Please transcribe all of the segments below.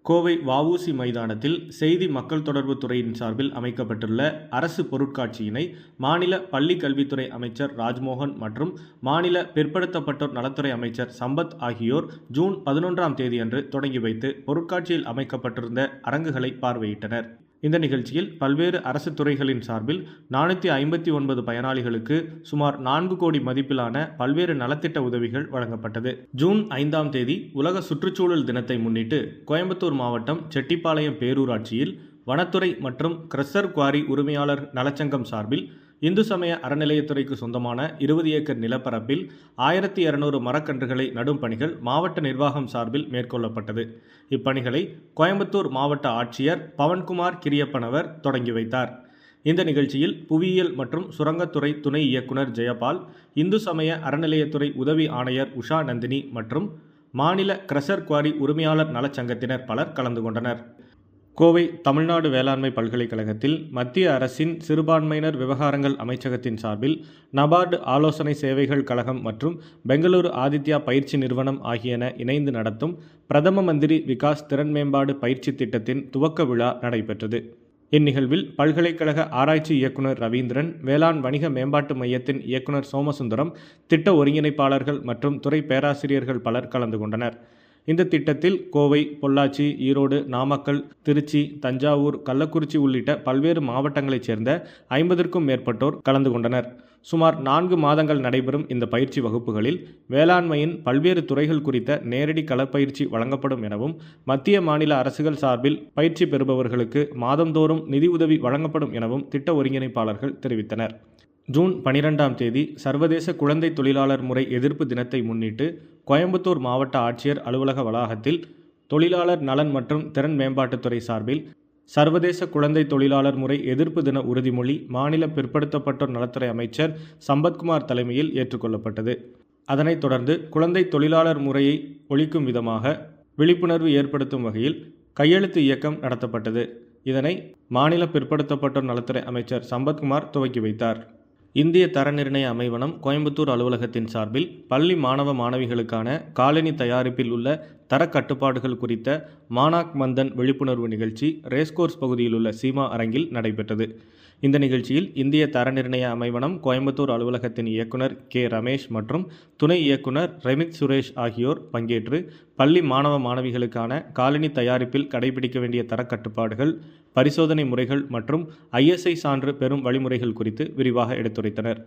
கோவை வ.உ.சி. மைதானத்தில் செய்தி மக்கள் தொடர்பு துறையின் சார்பில் அமைக்கப்பட்டுள்ள அரசு பொருட்காட்சியினை மாநில பள்ளிக் கல்வித்துறை அமைச்சர் ராஜ்மோகன் மற்றும் மாநில பிற்படுத்தப்பட்டோர் நலத்துறை அமைச்சர் சம்பத் ஆகியோர் ஜூன் 11ஆம் தேதியன்று தொடங்கி வைத்து பொருட்காட்சியில் அமைக்கப்பட்டிருந்த அரங்குகளை பார்வையிட்டனர். இந்த நிகழ்ச்சியில் பல்வேறு அரசு துறைகளின் சார்பில் 459 பயனாளிகளுக்கு சுமார் 4 கோடி மதிப்பிலான பல்வேறு நலத்திட்ட உதவிகள் வழங்கப்பட்டது. ஜூன் 5ஆம் தேதி உலக சுற்றுச்சூழல் தினத்தை முன்னிட்டு கோயம்புத்தூர் மாவட்டம் செட்டிப்பாளையம் பேரூராட்சியில் வனத்துறை மற்றும் கிரஷர் குவாரி உரிமையாளர் நலச்சங்கம் சார்பில் இந்து சமய அறநிலையத்துறைக்கு சொந்தமான 20 ஏக்கர் நிலப்பரப்பில் 1200 மரக்கன்றுகளை நடும் பணிகள் மாவட்ட நிர்வாகம் சார்பில் மேற்கொள்ளப்பட்டது. இப்பணிகளை கோயம்புத்தூர் மாவட்ட ஆட்சியர் பவன்குமார் கிரியப்பனவர் தொடங்கி வைத்தார். இந்த நிகழ்ச்சியில் புவியியல் மற்றும் சுரங்கத்துறை துணை இயக்குனர் ஜெயபால், இந்து சமய அறநிலையத்துறை உதவி ஆணையர் உஷா நந்தினி மற்றும் மாநில கிரஷர் குவாரி உரிமையாளர் நலச்சங்கத்தினர் பலர் கலந்து கொண்டனர். கோவை தமிழ்நாடு வேளாண்மை பல்கலைக்கழகத்தில் மத்திய அரசின் சிறுபான்மையினர் விவகாரங்கள் அமைச்சகத்தின் சார்பில் நபார்டு ஆலோசனை சேவைகள் கழகம் மற்றும் பெங்களூரு ஆதித்யா பயிற்சி நிறுவனம் ஆகியன இணைந்து நடத்தும் பிரதம மந்திரி விகாஸ் திறன் மேம்பாடு பயிற்சி திட்டத்தின் துவக்க விழா நடைபெற்றது. இந்நிகழ்வில் பல்கலைக்கழக ஆராய்ச்சி இயக்குனர் ரவீந்திரன், வேளாண் வணிக மேம்பாட்டு மையத்தின் இயக்குனர் சோமசுந்தரம், திட்ட ஒருங்கிணைப்பாளர்கள் மற்றும் துறை பேராசிரியர்கள் பலர் கலந்து கொண்டனர். இந்த திட்டத்தில் கோவை, பொள்ளாச்சி, ஈரோடு, நாமக்கல், திருச்சி, தஞ்சாவூர், கள்ளக்குறிச்சி உள்ளிட்ட பல்வேறு மாவட்டங்களைச் சேர்ந்த 50க்கும் மேற்பட்டோர் கலந்து கொண்டனர். சுமார் 4 மாதங்கள் நடைபெறும் இந்த பயிற்சி வகுப்புகளில் வேளாண்மையின் பல்வேறு துறைகள் குறித்த நேரடி களப்பயிற்சி வழங்கப்படும் எனவும், மத்திய மாநில அரசுகள் சார்பில் பயிற்சி பெறுபவர்களுக்கு மாதந்தோறும் நிதி உதவி வழங்கப்படும் எனவும் திட்ட ஒருங்கிணைப்பாளர்கள் தெரிவித்தனர். ஜூன் 12ஆம் தேதி சர்வதேச குழந்தை தொழிலாளர் முறை எதிர்ப்பு தினத்தை முன்னிட்டு கோயம்புத்தூர் மாவட்ட ஆட்சியர் அலுவலக வளாகத்தில் தொழிலாளர் நலன் மற்றும் திறன் மேம்பாட்டுத்துறை சார்பில் சர்வதேச குழந்தை தொழிலாளர் முறை எதிர்ப்பு தின உறுதிமொழி மாநில பிற்படுத்தப்பட்டோர் நலத்துறை அமைச்சர் சம்பத்குமார் தலைமையில் ஏற்றுக்கொள்ளப்பட்டது. அதனைத் தொடர்ந்து குழந்தை தொழிலாளர் முறையை ஒழிக்கும் விதமாக விழிப்புணர்வு ஏற்படுத்தும் வகையில் கையெழுத்து இயக்கம் நடத்தப்பட்டது. இதனை மாநில பிற்படுத்தப்பட்டோர் நலத்துறை அமைச்சர் சம்பத்குமார் துவக்கி வைத்தார். இந்திய தர நிர்ணய அமைவனம் கோயம்புத்தூர் அலுவலகத்தின் சார்பில் பள்ளி மாணவ மாணவிகளுக்கான காலணி தயாரிப்பில் உள்ள தர கட்டுப்பாடுகள் குறித்த மானாக் மந்தன் விழிப்புணர்வு நிகழ்ச்சி ரேஸ்கோர்ஸ் பகுதியில் உள்ள சீமா அரங்கில் நடைபெற்றது. இந்த நிகழ்ச்சியில் இந்திய தர நிர்ணய அமைவனம் கோயம்புத்தூர் அலுவலகத்தின் இயக்குனர் கே. ரமேஷ் மற்றும் துணை இயக்குனர் ரெமித் சுரேஷ் ஆகியோர் பங்கேற்று பள்ளி மாணவ மாணவிகளுக்கான காலணி தயாரிப்பில் கடைபிடிக்க வேண்டிய தரக்கட்டுப்பாடுகள், பரிசோதனை முறைகள் மற்றும் ISI சான்று பெறும் வழிமுறைகள் குறித்து விரிவாக எடுத்துரைத்தனர்.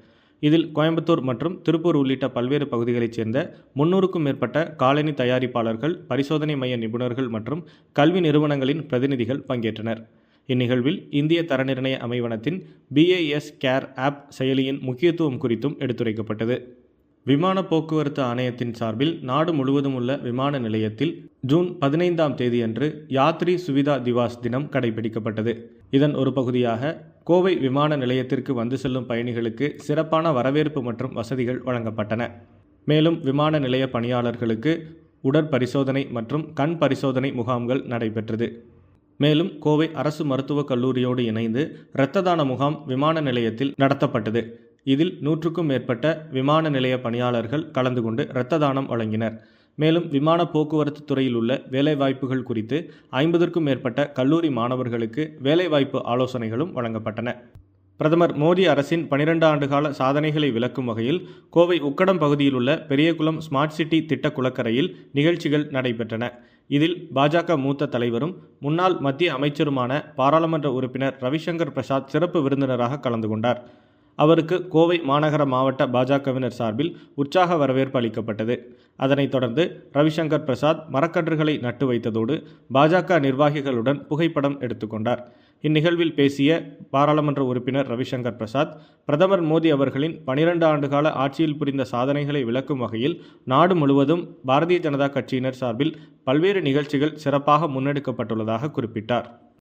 இதில் கோயம்புத்தூர் மற்றும் திருப்பூர் உள்ளிட்ட பல்வேறு பகுதிகளைச் சேர்ந்த 300க்கும் மேற்பட்ட காலணி தயாரிப்பாளர்கள், பரிசோதனை மைய நிபுணர்கள் மற்றும் கல்வி நிறுவனங்களின் பிரதிநிதிகள் பங்கேற்றனர். இந்நிகழ்வில் இந்திய தர நிர்ணய அமைவனத்தின் BIS கேர் ஆப் செயலியின் முக்கியத்துவம் குறித்தும் எடுத்துரைக்கப்பட்டது. விமான போக்குவரத்து ஆணையத்தின் சார்பில் நாடு முழுவதும் உள்ள விமான நிலையத்தில் ஜூன் 15ஆம் தேதியன்று யாத்ரி சுவிதா திவாஸ் தினம் கடைபிடிக்கப்பட்டது. இதன் ஒரு பகுதியாக கோவை விமான நிலையத்திற்கு வந்து செல்லும் பயணிகளுக்கு சிறப்பான வரவேற்பு மற்றும் வசதிகள் வழங்கப்பட்டன. மேலும் விமான நிலைய பணியாளர்களுக்கு உடற்பரிசோதனை மற்றும் கண் பரிசோதனை முகாம்கள் நடைபெற்றது. மேலும் கோவை அரசு மருத்துவக் கல்லூரியோடு இணைந்து இரத்த தான முகாம் விமான நிலையத்தில் நடத்தப்பட்டது. இதில் 100க்கும் மேற்பட்ட விமான நிலைய பணியாளர்கள் கலந்து கொண்டு இரத்த தானம் வழங்கினர். மேலும் விமான போக்குவரத்து துறையில் உள்ள வேலைவாய்ப்புகள் குறித்து 50க்கும் மேற்பட்ட கல்லூரி மாணவர்களுக்கு வேலைவாய்ப்பு ஆலோசனைகளும் வழங்கப்பட்டன. பிரதமர் மோடி அரசின் 12 ஆண்டுகால சாதனைகளை விளக்கும் வகையில் கோவை உக்கடம் பகுதியில் உள்ள பெரியகுளம் ஸ்மார்ட் சிட்டி திட்ட குளக்கரையில் நிகழ்ச்சிகள் நடைபெற்றன. இதில் பாஜக மூத்த தலைவரும் முன்னாள் மத்திய அமைச்சருமான பாராளுமன்ற உறுப்பினர் ரவிசங்கர் பிரசாத் சிறப்பு விருந்தினராக கலந்து கொண்டார். அவருக்கு கோவை மாநகர மாவட்ட பாஜகவினர் சார்பில் உற்சாக வரவேற்பு அளிக்கப்பட்டது. அதனைத் தொடர்ந்து ரவிசங்கர் பிரசாத் மரக்கன்றுகளை நட்டு வைத்ததோடு பாஜக நிர்வாகிகளுடன் புகைப்படம் எடுத்துக்கொண்டார். இந்நிகழ்வில் பேசிய பாராளுமன்ற உறுப்பினர் ரவிசங்கர் பிரசாத், பிரதமர் மோடி அவர்களின் 12 ஆண்டுகால ஆட்சியில் புரிந்த சாதனைகளை விளக்கும் வகையில் நாடு முழுவதும் பாரதிய ஜனதா கட்சியினர் சார்பில் பல்வேறு நிகழ்ச்சிகள் சிறப்பாக முன்னெடுக்கப்பட்டுள்ளதாக குறிப்பிட்டார்.